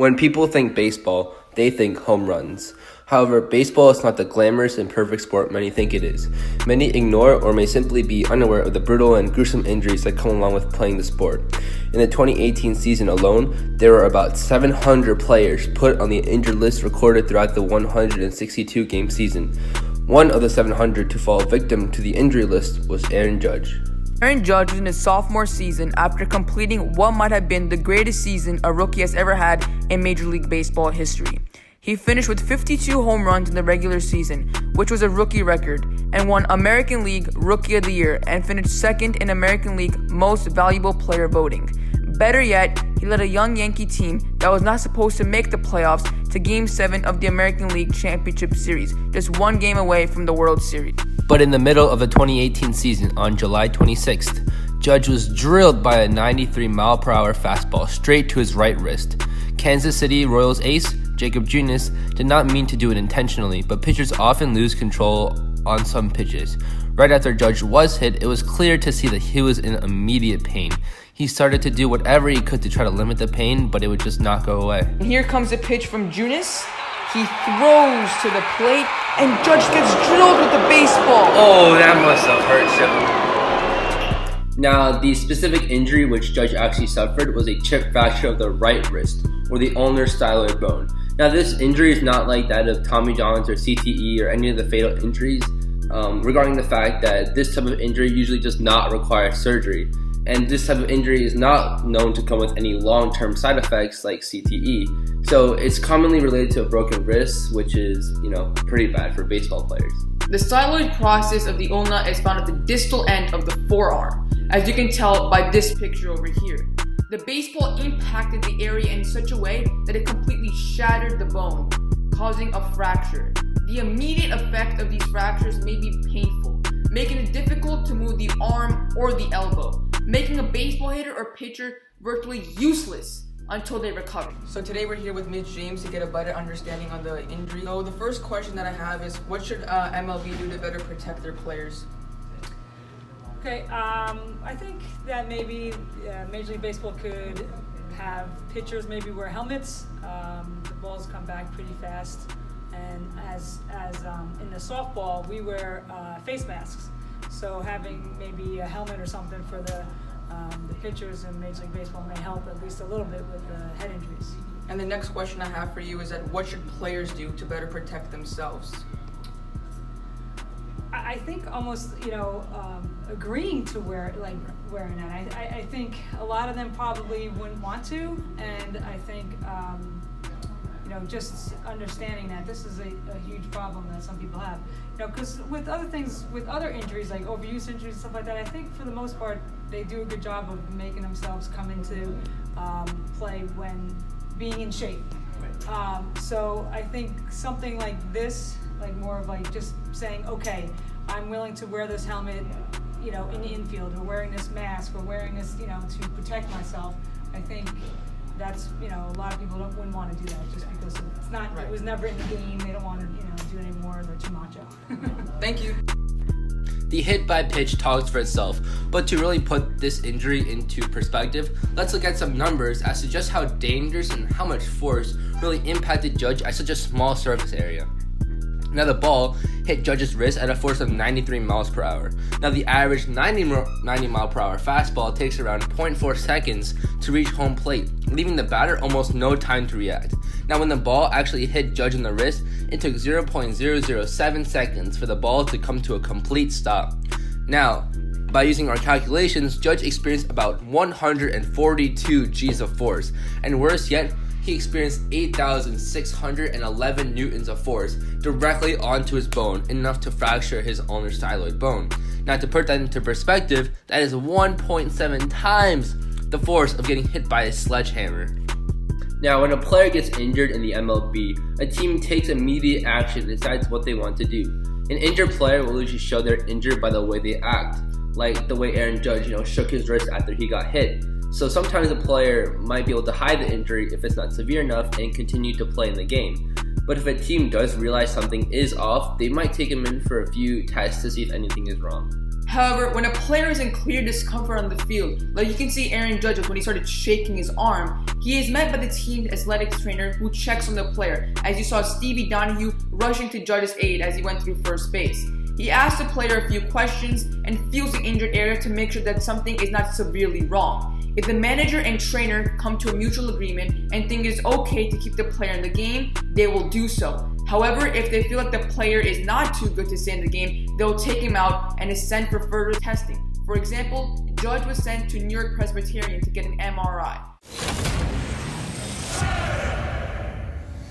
When people think baseball, they think home runs. However, baseball is not the glamorous and perfect sport many think it is. Many ignore or may simply be unaware of the brutal and gruesome injuries that come along with playing the sport. In the 2018 season alone, there were about 700 players put on the injured list recorded throughout the 162-game season. One of the 700 to fall victim to the injury list was Aaron Judge. Aaron Judge was in his sophomore season after completing what might have been the greatest season a rookie has ever had in Major League Baseball history. He finished with 52 home runs in the regular season, which was a rookie record, and won American League Rookie of the Year and finished second in American League Most Valuable Player voting. Better yet, he led a young Yankee team that was not supposed to make the playoffs to Game 7 of the American League Championship Series, just one game away from the World Series. But in the middle of the 2018 season, on July 26th, Judge was drilled by a 93-mile-per-hour fastball straight to his right wrist. Kansas City Royals ace Jacob Junis did not mean to do it intentionally, but pitchers often lose control on some pitches. Right after Judge was hit, it was clear to see that he was in immediate pain. He started to do whatever he could to try to limit the pain, but it would just not go away. And here comes a pitch from Junis. He throws to the plate, and Judge gets drilled with the baseball. Oh, that must have hurt so. Now, the specific injury which Judge actually suffered was a chip fracture of the right wrist, or the ulnar styloid bone. Now, this injury is not like that of Tommy John's or CTE or any of the fatal injuries, regarding the fact that this type of injury usually does not require surgery. And this type of injury is not known to come with any long-term side effects like CTE. So it's commonly related to a broken wrist, which is, pretty bad for baseball players. The styloid process of the ulna is found at the distal end of the forearm, as you can tell by this picture over here. The baseball impacted the area in such a way that it completely shattered the bone, causing a fracture. The immediate effect of these fractures may be painful, making it difficult to move the arm or the elbow, making a baseball hitter or pitcher virtually useless until they recover. So today we're here with Ms. James to get a better understanding on the injury. So the first question that I have is, what should MLB do to better protect their players? Okay, I think that maybe Major League Baseball could have pitchers maybe wear helmets. The balls come back pretty fast, and as in the softball, we wear face masks. So having maybe a helmet or something for the pitchers in Major League Baseball may help at least a little bit with the head injuries. And the next question I have for you is that what should players do to better protect themselves? I think almost, agreeing to wearing that. I think a lot of them probably wouldn't want to, and I think, just understanding that this is a huge problem that some people have. Because with other injuries, like overuse injuries and stuff like that, I think for the most part, they do a good job of making themselves come into play when being in shape. So I think something like this, like more of like just saying, okay, I'm willing to wear this helmet, in the infield, or wearing this mask, or wearing this, to protect myself. I think that's, a lot of people wouldn't want to do that just because it's not, right. It was never in the game. They don't want to, do it anymore. They're too macho. Thank you. The hit by pitch talks for itself, but to really put this injury into perspective, let's look at some numbers as to just how dangerous and how much force really impacted Judge at such a small surface area. Now, the ball hit Judge's wrist at a force of 93 miles per hour. Now, the average 90 mile per hour fastball takes around 0.4 seconds to reach home plate, leaving the batter almost no time to react. Now, when the ball actually hit Judge in the wrist, it took 0.007 seconds for the ball to come to a complete stop. Now, by using our calculations, Judge experienced about 142 G's of force, and worse yet, he experienced 8,611 newtons of force directly onto his bone, enough to fracture his ulnar styloid bone. Now, to put that into perspective, that is 1.7 times the force of getting hit by a sledgehammer. Now, when a player gets injured in the MLB, a team takes immediate action and decides what they want to do. An injured player will usually show they're injured by the way they act, like the way Aaron Judge, shook his wrist after he got hit. So sometimes a player might be able to hide the injury if it's not severe enough and continue to play in the game. But if a team does realize something is off, they might take him in for a few tests to see if anything is wrong. However, when a player is in clear discomfort on the field, like you can see Aaron Judge when he started shaking his arm, he is met by the team's athletics trainer who checks on the player, as you saw Stevie Donahue rushing to Judge's aid as he went through first base. He asks the player a few questions and feels the injured area to make sure that something is not severely wrong. If the manager and trainer come to a mutual agreement and think it's okay to keep the player in the game, they will do so. However, if they feel like the player is not too good to stay in the game, they'll take him out and is sent for further testing. For example, Judge was sent to New York Presbyterian to get an MRI.